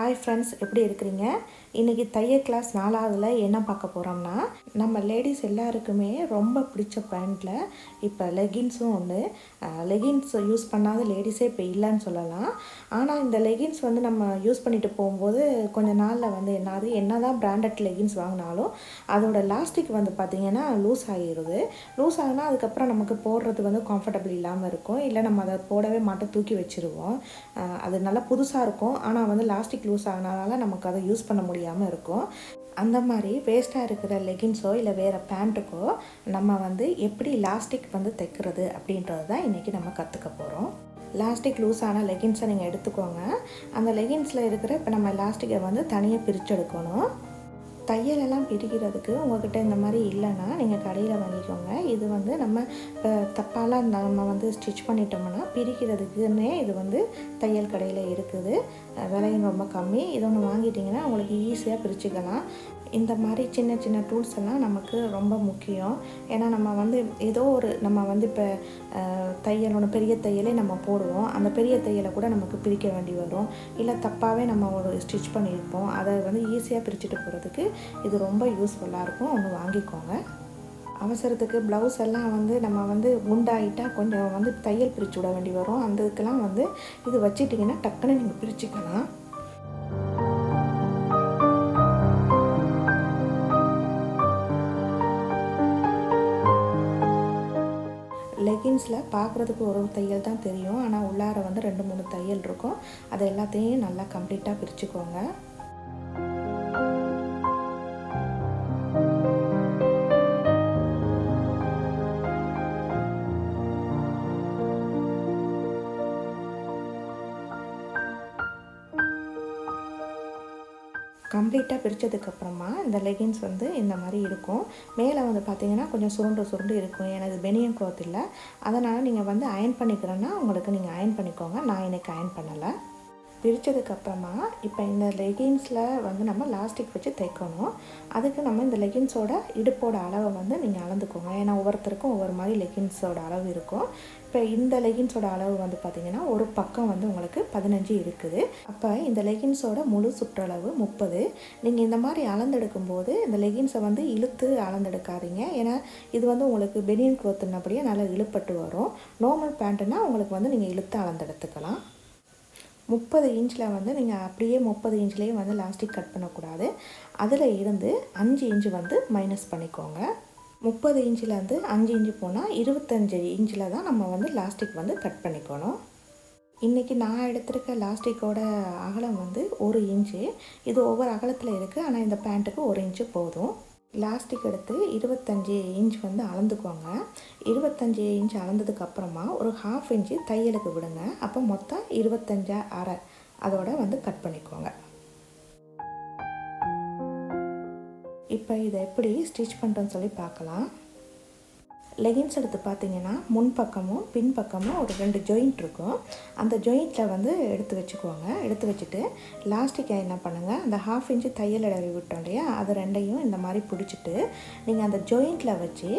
Hi friends, எப்படி இருக்கிறீங்க? இன்றைக்கி தையல் கிளாஸ் 4ஆவதுல என்ன பார்க்க போகிறோம்னா, நம்ம லேடிஸ் எல்லாருக்குமே ரொம்ப பிடிச்ச பேண்ட்டில் இப்போ லெகின்ஸும் ஒன்று. லெகின்ஸ் யூஸ் பண்ணாத லேடிஸே இப்போ இல்லைன்னு சொல்லலாம். ஆனால் இந்த லெகின்ஸ் வந்து நம்ம யூஸ் பண்ணிட்டு போகும்போது கொஞ்ச நாளில் வந்து என்ன தான் பிராண்டட் லெகின்ஸ் வாங்கினாலும் அதோட லாஸ்டிக் வந்து பார்த்திங்கன்னா லூஸ் ஆகிடுது. லூஸ் ஆகினா அதுக்கப்புறம் நமக்கு போடுறது வந்து கம்ஃபர்டபுள் இல்லாமல் இருக்கும். இல்லை நம்ம அதை போடவே மாட்டோம், தூக்கி வச்சுருவோம். அது நல்லா புதுசாக இருக்கும், ஆனால் வந்து லாஸ்டிக் லூஸ் ஆகினால நமக்கு அதை யூஸ் பண்ண முடியாமல் இருக்கும். அந்த மாதிரி வேஸ்ட்டாக இருக்கிற லெகின்ஸோ இல்லை வேறு பேண்ட்டுக்கோ நம்ம வந்து எப்படி லாஸ்டிக் வந்து தைக்கிறது அப்படின்றது தான் இன்றைக்கி நம்ம கற்றுக்க போகிறோம். லாஸ்டிக் லூஸான லெகின்ஸை நீங்கள் எடுத்துக்கோங்க. அந்த லெகின்ஸில் இருக்கிற இப்போ நம்ம லாஸ்டிக்கை வந்து தனியாக பிரித்து எடுக்கணும். தையலெல்லாம் பிரிக்கிறதுக்கு உங்கள்கிட்ட இந்த மாதிரி இல்லைன்னா நீங்கள் கடையில் வாங்கிக்கோங்க. இது வந்து நம்ம இப்போ தப்பாலாம் நம்ம வந்து ஸ்டிச் பண்ணிட்டோம்னா பிரிக்கிறதுக்குன்னே இது வந்து தையல் கடையில் இருக்குது. விலையும் ரொம்ப கம்மி. இது ஒன்று வாங்கிட்டிங்கன்னா உங்களுக்கு ஈஸியாக பிரிச்சுக்கலாம். இந்த மாதிரி சின்ன சின்ன டூல்ஸ் எல்லாம் நமக்கு ரொம்ப முக்கியம். ஏன்னா நம்ம வந்து நம்ம வந்து இப்போ தையலோட பெரிய தையலே நம்ம போடுவோம். அந்த பெரிய தையலை கூட நமக்கு பிரிக்க வேண்டி வரும். இல்லை தப்பாகவே நம்ம ஒரு ஸ்டிச் பண்ணியிருப்போம். அதை வந்து ஈஸியாக பிரிச்சுட்டு போகிறதுக்கு இது ரொம்ப யூஸ்ஃபுல்லாக இருக்கும். ஒன்று வாங்கிக்கோங்க. அவசரத்துக்கு ப்ளவுஸ் எல்லாம் வந்து நம்ம வந்து குண்டாகிட்டா கொஞ்சம் வந்து தையல் பிரித்து விட வேண்டி வரும். அந்த இதுக்கெல்லாம் வந்து இது வச்சிட்டிங்கன்னா டக்குன்னு நீங்கள் பிரிச்சுக்கலாம். லெகின்ஸில் பார்க்குறதுக்கு ஒரு தையல் தான் தெரியும், ஆனால் உள்ளார வந்து 2-3 தையல் இருக்கும். அதை எல்லாத்தையும் நல்லா கம்ப்ளீட்டாக பிரிச்சுக்கோங்க. கம்ப்ளீட்டாக பிரித்ததுக்கப்புறமா இந்த லெகின்ஸ் வந்து இந்த மாதிரி இருக்கும். மேலே வந்து பார்த்திங்கன்னா கொஞ்சம் சுருண்டு இருக்கும். எனக்கு பெனியன் க்ளாத் இல்லை, அதனால் நீங்கள் வந்து அயர்ன் பண்ணிக்கிறேன்னா உங்களுக்கு நீங்கள் அயர்ன் பண்ணிக்கோங்க. நான் எனக்கு அயர்ன் பண்ணலை. பிரித்ததுக்கப்புறமா இப்போ இந்த லெகின்ஸில் வந்து நம்ம லாஸ்டிக் வச்சு தைக்கணும். அதுக்கு நம்ம இந்த லெகின்ஸோட இடுப்போட அளவை வந்து நீங்கள் அளந்துக்கோங்க. ஏன்னா ஒவ்வொருத்தருக்கும் ஒவ்வொரு மாதிரி லெகின்ஸோட அளவு இருக்கும். இப்போ இந்த லெகின்ஸோட அளவு வந்து பார்த்திங்கன்னா ஒரு பக்கம் வந்து உங்களுக்கு 15 இருக்குது. அப்போ இந்த லெகின்ஸோட முழு சுற்றளவு 30. நீங்கள் இந்த மாதிரி அளந்தெடுக்கும்போது இந்த லெகின்ஸை வந்து இழுத்து அளந்தெடுக்காதீங்க. ஏன்னா இது வந்து உங்களுக்கு பெனியன் க்ளாத்துன்னபடியே நல்லா இழுப்பட்டு வரும். நார்மல் பேண்ட்டுனா உங்களுக்கு வந்து நீங்கள் இழுத்து அளந்தெடுத்துக்கலாம். 30 இன்ச்சில் வந்து நீங்கள் அப்படியே 30 இன்ச்லேயே வந்து லாஸ்டிக் கட் பண்ணக்கூடாது. அதில் இருந்து 5 இன்ச்சு வந்து மைனஸ் பண்ணிக்கோங்க. 30 இன்ச்சிலேருந்து 5 இன்ச்சு போனால் 25 இன்ச்சில் தான் நம்ம வந்து லாஸ்டிக் வந்து கட் பண்ணிக்கணும். இன்றைக்கி நான் எடுத்திருக்க லாஸ்டிக்கோட அகலம் வந்து 1 இன்ச்சு. இது ஒவ்வொரு அகலத்தில் இருக்குது, ஆனால் இந்த பேண்ட்டுக்கு 1 இன்ச்சு போதும். லாஸ்டிக் எடுத்து 25 இன்ச் வந்து அளந்துக்கோங்க. 25 இன்ச் அளந்ததுக்கப்புறமா ஒரு 1/2 இன்ச்சு தையலுக்கு விடுங்க. அப்போ மொத்தம் 25.5 அதோட வந்து கட் பண்ணிக்கோங்க. இப்போ இதை எப்படி ஸ்டிச் பண்ணுறோன்னு சொல்லி பார்க்கலாம். லெகின்ஸ் எடுத்து பார்த்தீங்கன்னா முன்பக்கமும் பின்பக்கமும் ஒரு 2 ஜாயிண்ட் இருக்கும். அந்த ஜாயிண்ட்டில் வந்து எடுத்து வச்சுக்கோங்க. எடுத்து வச்சுட்டு லாஸ்டிக்கை என்ன பண்ணுங்கள், அந்த 1/2 இன்ச்சு தையல் இடவி விட்டோம் இல்லையா, அது ரெண்டையும் இந்த மாதிரி பிடிச்சிட்டு நீங்கள் அந்த ஜாயிண்ட்டில் வச்சு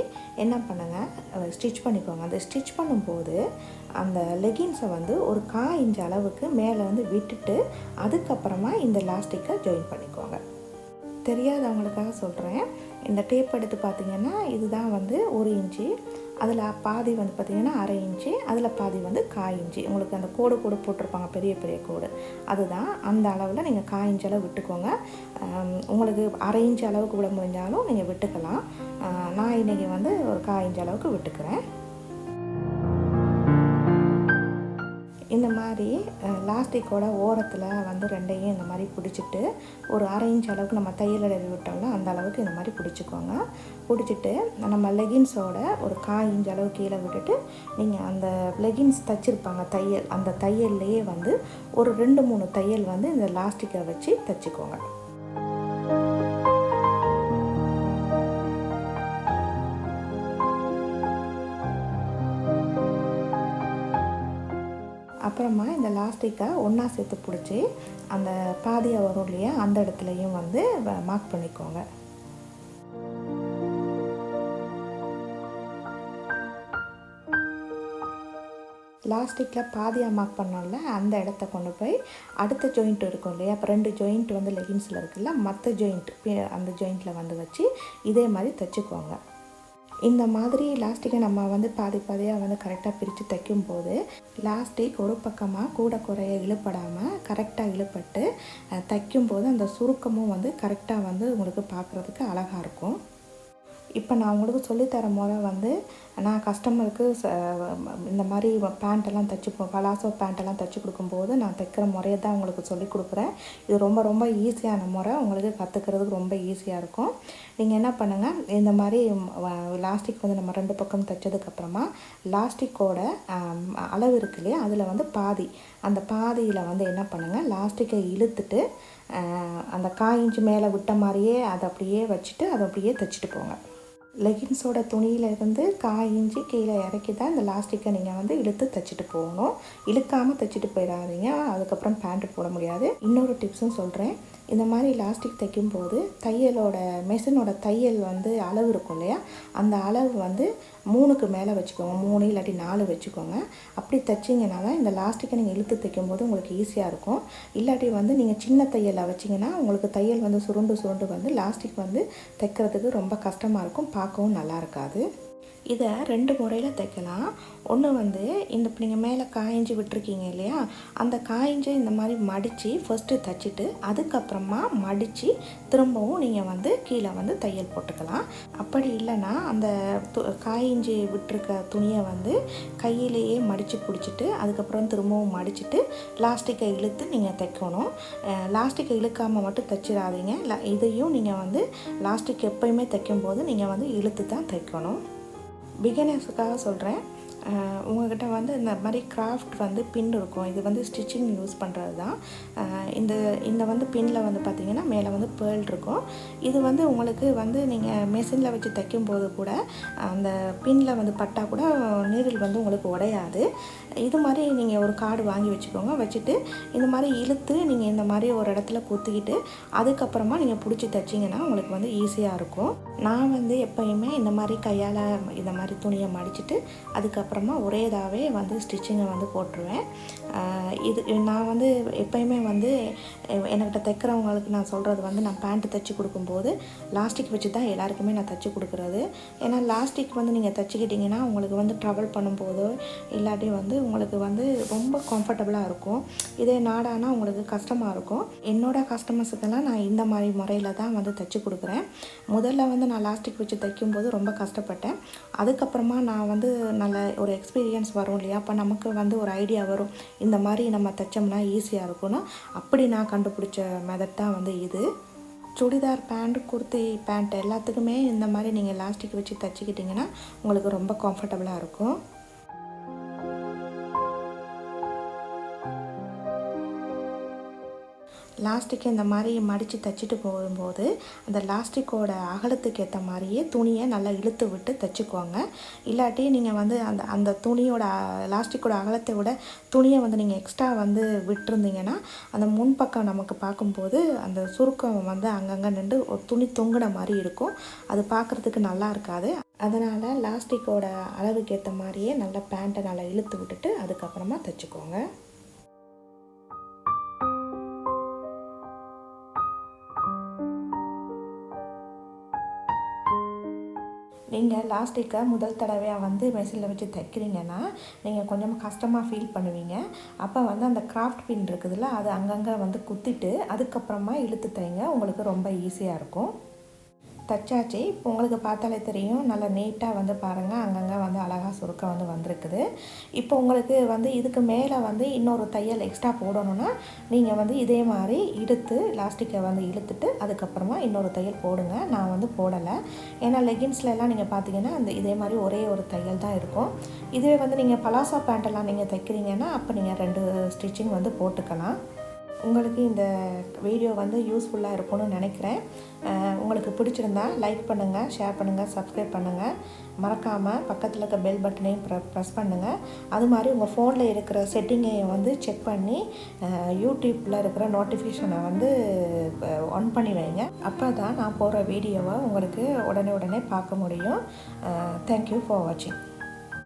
என்ன பண்ணுங்கள், ஸ்டிச் பண்ணிக்கோங்க. அந்த ஸ்டிச் பண்ணும்போது அந்த லெகின்ஸை வந்து ஒரு 1/4 இன்ச் அளவுக்கு மேலே வந்து விட்டுட்டு அதுக்கப்புறமா இந்த லாஸ்டிக்கை ஜாயின் பண்ணிக்கோங்க. தெரியாதவங்களுக்காக சொல்கிறேன். இந்த டேப் எடுத்து பார்த்திங்கன்னா இதுதான் வந்து 1 இன்ச்சு. அதில் பாதி வந்து பார்த்திங்கன்னா 1/2 இன்ச்சு, அதில் பாதி வந்து 1/4 இன்ச்சு. உங்களுக்கு அந்த கோடு போட்டிருப்பாங்க, பெரிய பெரிய கோடு, அதுதான். அந்த அளவில் நீங்கள் 1/4 இன்ச் அளவு விட்டுக்கோங்க. உங்களுக்கு 1/2 இன்ச் அளவுக்கு விட முடிஞ்சாலும் நீங்கள் விட்டுக்கலாம். நான் இன்றைக்கி வந்து ஒரு 1/4 இன்ச் அளவுக்கு விட்டுக்கிறேன். இந்த மாதிரி லாஸ்டிக்கோட ஓரத்தில் வந்து ரெண்டையும் இந்த மாதிரி பிடிச்சிட்டு ஒரு 1/2 இன்ச் அளவுக்கு நம்ம தையல் இடவி விட்டோம்னா அந்த அளவுக்கு இந்த மாதிரி பிடிச்சிக்கோங்க. பிடிச்சிட்டு நம்ம லெகின்ஸோட ஒரு 1/4 இன்ச் அளவு கீழே விட்டுட்டு நீங்கள் அந்த லெகின்ஸ் தைச்சிருப்பாங்க தையல், அந்த தையல்லையே வந்து ஒரு 2-3 தையல் வந்து இந்த லாஸ்டிக்கை வச்சு தைச்சிக்கோங்க. அப்புறமா இந்த லாஸ்டிக்கை ஒன்றா சேர்த்து பிடிச்சி அந்த பாதியாக வரும் இல்லையா, அந்த இடத்துலையும் வந்து மார்க் பண்ணிக்கோங்க. லாஸ்டிக்கில் பாதியாக மார்க் பண்ணோம்ல அந்த இடத்த கொண்டு போய் அடுத்த ஜாயிண்ட் இருக்கும் இல்லையா, அப்போ 2 ஜாயிண்ட் வந்து லெகின்ஸில் இருக்குல்ல, மற்ற ஜாயிண்ட் அந்த ஜாயிண்ட்டில் வந்து வச்சு இதே மாதிரி தைச்சிக்கோங்க. இந்த மாதிரி லாஸ்டிக்கை நம்ம வந்து பாதி பாதியாக வந்து கரெக்டாக பிரித்து தைக்கும்போது லாஸ்டிக் ஒரு பக்கமாக கூட குறைய இழுப்படாமல் கரெக்டாக இழுப்பட்டு தைக்கும்போது அந்த சுருக்கமும் வந்து கரெக்டாக வந்து உங்களுக்கு பார்க்குறதுக்கு அழகாக இருக்கும். இப்போ நான் உங்களுக்கு சொல்லித்தர முறை வந்து நான் கஸ்டமருக்கு இந்த மாதிரி பேண்ட்டெல்லாம் பலாசோ பேண்ட்டெல்லாம் தைச்சி கொடுக்கும்போது நான் தைக்கிற முறையை தான் உங்களுக்கு சொல்லி கொடுக்குறேன். இது ரொம்ப ரொம்ப ஈஸியான முறை, உங்களுக்கு கற்றுக்கிறதுக்கு ரொம்ப ஈஸியாக இருக்கும். நீங்கள் என்ன பண்ணுங்கள், இந்த மாதிரி லாஸ்டிக் வந்து நம்ம 2 பக்கம் தைச்சதுக்கப்புறமா லாஸ்டிக்கோட அளவு இருக்கு இல்லையா, அதில் வந்து அந்த பாதியில் வந்து என்ன பண்ணுங்கள், லாஸ்டிக்கை இழுத்துட்டு அந்த 1/4 இன்ச்சு மேலே விட்ட மாதிரியே அதை அப்படியே வச்சுட்டு அதை அப்படியே தைச்சிட்டு போங்க. லெகின்ஸோட துணியிலேருந்து 1/4 இன்ச்சு கீழே இறக்கி தான் இந்த லாஸ்டிக்கை நீங்கள் வந்து இழுத்து தைச்சிட்டு போகணும். இழுக்காமல் தைச்சிட்டு போயிடாதீங்க, அதுக்கப்புறம் பேண்ட்டு போட முடியாது. இன்னொரு டிப்ஸும் சொல்கிறேன். இந்த மாதிரி லாஸ்டிக் தைக்கும்போது மெஷினோட தையல் வந்து அளவு இருக்கும் இல்லையா, அந்த அளவு வந்து 3க்கு மேலே வச்சுக்கோங்க. 3 இல்லாட்டி 4 வச்சுக்கோங்க. அப்படி தைச்சிங்கன்னா தான் இந்த லாஸ்டிக்கை நீங்கள் இழுத்து தைக்கும்போது உங்களுக்கு ஈஸியாக இருக்கும். இல்லாட்டி வந்து நீங்கள் சின்ன தையலை வச்சிங்கன்னா உங்களுக்கு தையல் வந்து சுருண்டு வந்து லாஸ்டிக் வந்து தைக்கிறதுக்கு ரொம்ப கஷ்டமாக இருக்கும், பார்க்கவும் நல்லா இருக்காது. இதை 2 முறையில் தைக்கலாம். ஒன்று வந்து இப்போ நீங்கள் மேலே 1/4 இன்ச்சு விட்டுருக்கீங்க இல்லையா, அந்த 1/4 இன்ச்சு இந்த மாதிரி மடித்து ஃபஸ்ட்டு தைச்சிட்டு அதுக்கப்புறமா மடித்து திரும்பவும் நீங்கள் வந்து கீழே வந்து தையல் போட்டுக்கலாம். அப்படி இல்லைன்னா அந்த 1/4 இன்ச்சு விட்டுருக்க துணியை வந்து கையிலேயே மடித்து பிடிச்சிட்டு அதுக்கப்புறம் திரும்பவும் மடிச்சுட்டு லாஸ்டிக்கை இழுத்து நீங்கள் தைக்கணும். லாஸ்டிக்கை இழுக்காமல் மட்டும் தைச்சிடாதீங்க. இதையும் நீங்கள் வந்து லாஸ்டிக் எப்போயுமே தைக்கும்போது நீங்கள் வந்து இழுத்து தான் தைக்கணும். பிகினர்ஸுக்காக சொல்கிறேன். உங்கள்கிட்ட வந்து இந்த மாதிரி கிராஃப்ட் வந்து பின் இருக்கும், இது வந்து ஸ்டிச்சிங் யூஸ் பண்ணுறது தான். இந்த வந்து பின்னில் வந்து பார்த்திங்கன்னா மேலே வந்து பேர்ல் இருக்கும். இது வந்து உங்களுக்கு வந்து நீங்கள் மெஷினில் வச்சு தைக்கும்போது கூட அந்த பின்னில் வந்து பட்டால் கூட நீடில் வந்து உங்களுக்கு உடையாது. இது மாதிரி நீங்கள் ஒரு கார்டு வாங்கி வச்சுக்கோங்க. வச்சுட்டு இந்த மாதிரி இழுத்து நீங்கள் இந்த மாதிரி ஒரு இடத்துல குத்திக்கிட்டு அதுக்கப்புறமா நீங்கள் பிடிச்சி தைச்சிங்கன்னா உங்களுக்கு வந்து ஈஸியாக இருக்கும். நான் வந்து எப்போயுமே இந்த மாதிரி கையால் இந்த மாதிரி துணியை மடிச்சுட்டு அதுக்கப்புறமா ஒரே இதாகவே வந்து ஸ்டிச்சிங்கை வந்து போட்டுருவேன். நான் வந்து எப்போயுமே வந்து என்கிட்ட தைக்கிறவங்களுக்கு நான் சொல்கிறது வந்து நான் பேண்ட்டு தைச்சி கொடுக்கும்போது லாஸ்டிக் வச்சு தான் எல்லாருக்குமே நான் தைச்சி கொடுக்குறது. ஏன்னா லாஸ்டிக் வந்து நீங்கள் தைச்சிக்கிட்டிங்கன்னா உங்களுக்கு வந்து ட்ராவல் பண்ணும்போதோ இல்லாட்டி வந்து உங்களுக்கு வந்து ரொம்ப கம்ஃபர்டபுளாக இருக்கும். இதே நாடானா உங்களுக்கு கஷ்டமாக இருக்கும். என்னோடய கஸ்டமர்ஸுக்கெல்லாம் நான் இந்த மாதிரி முறையில் தான் வந்து தைச்சி கொடுக்குறேன். முதல்ல வந்து நான் லாஸ்டிக் வச்சு தைக்கும்போது ரொம்ப கஷ்டப்பட்டேன். அதுக்கப்புறமா நான் வந்து நல்ல ஒரு எக்ஸ்பீரியன்ஸ் வரும் இல்லையா, அப்போ நமக்கு வந்து ஒரு ஐடியா வரும், இந்த மாதிரி நம்ம தைச்சோம்னா ஈஸியாக இருக்கும்னு. அப்படி நான் கண்டுபிடிச்ச மெத்தட் தான் வந்து இது. சுடிதார் பேண்ட், குர்த்தி பேண்ட் எல்லாத்துக்குமே இந்த மாதிரி நீங்கள் லாஸ்டிக் வச்சு தைச்சிக்கிட்டிங்கன்னா உங்களுக்கு ரொம்ப கம்ஃபர்டபுளாக இருக்கும். லாஸ்டிக்கை இந்த மாதிரி மடித்து தைச்சிட்டு போகும்போது அந்த லாஸ்டிக்கோட அகலத்துக்கு ஏற்ற மாதிரியே துணியை நல்லா இழுத்து விட்டு தைச்சிக்கோங்க. இல்லாட்டி நீங்கள் வந்து அந்த துணியோட லாஸ்டிக்கோட அகலத்தை விட துணியை வந்து நீங்கள் எக்ஸ்ட்ரா வந்து விட்டுருந்தீங்கன்னா அந்த முன்பக்கம் நமக்கு பார்க்கும்போது அந்த சுருக்கம் வந்து அங்கங்கே நின்று ஒரு துணி தொங்குன மாதிரி இருக்கும். அது பார்க்குறதுக்கு நல்லா இருக்காது. அதனால் லாஸ்டிக்கோட அளவுக்கு ஏற்ற மாதிரியே நல்லா பேண்ட்டை நல்லா இழுத்து விட்டுட்டு அதுக்கப்புறமா தைச்சிக்கோங்க. நீங்கள் லாஸ்டிக்கை முதல் தடவையாக வந்து மெஷினில் வச்சு தைக்கிறீங்கன்னா நீங்கள் கொஞ்சம் கஷ்டமாக ஃபீல் பண்ணுவீங்க. அப்போ வந்து அந்த கிராஃப்ட் பின் இருக்குதுல்ல, அது அங்கங்கே வந்து குத்திட்டு அதுக்கப்புறமா இழுத்து தைங்க, உங்களுக்கு ரொம்ப ஈஸியாக இருக்கும். தைச்சாச்சு. இப்போ உங்களுக்கு பார்த்தாலே தெரியும், நல்லா நீட்டாக வந்து பாருங்கள், அங்கங்கே வந்து அழகாக சுருக்க வந்து வந்திருக்குது. இப்போ உங்களுக்கு வந்து இதுக்கு மேலே வந்து இன்னொரு தையல் எக்ஸ்ட்ரா போடணுன்னா நீங்கள் வந்து இதே மாதிரி லாஸ்டிக்கை வந்து இழுத்துட்டு அதுக்கப்புறமா இன்னொரு தையல் போடுங்க. நான் வந்து போடலை, ஏன்னா லெகின்ஸ்லாம் நீங்கள் பார்த்தீங்கன்னா இதே மாதிரி ஒரே ஒரு தையல் தான் இருக்கும். இதுவே வந்து நீங்கள் பலாசா பேண்ட்டெல்லாம் நீங்கள் தைக்கிறீங்கன்னா அப்போ நீங்கள் 2 ஸ்டிச்சிங் வந்து போட்டுக்கலாம். உங்களுக்கு இந்த வீடியோ வந்து யூஸ்ஃபுல்லாக இருக்கும்னு நினைக்கிறேன். உங்களுக்கு பிடிச்சிருந்தா லைக் பண்ணுங்கள், ஷேர் பண்ணுங்கள், சப்ஸ்கிரைப் பண்ணுங்கள். மறக்காமல் பக்கத்தில் இருக்க பெல் பட்டனையும் ப்ரெஸ் பண்ணுங்கள். அது மாதிரி உங்கள் ஃபோனில் இருக்கிற செட்டிங்கை வந்து செக் பண்ணி யூடியூப்பில் இருக்கிற நோட்டிஃபிகேஷனை வந்து ஆன் பண்ணி வைங்க. அப்போ தான் நான் போடுற வீடியோவை உங்களுக்கு உடனே பார்க்க முடியும். தேங்க்யூ ஃபார் வாட்சிங்.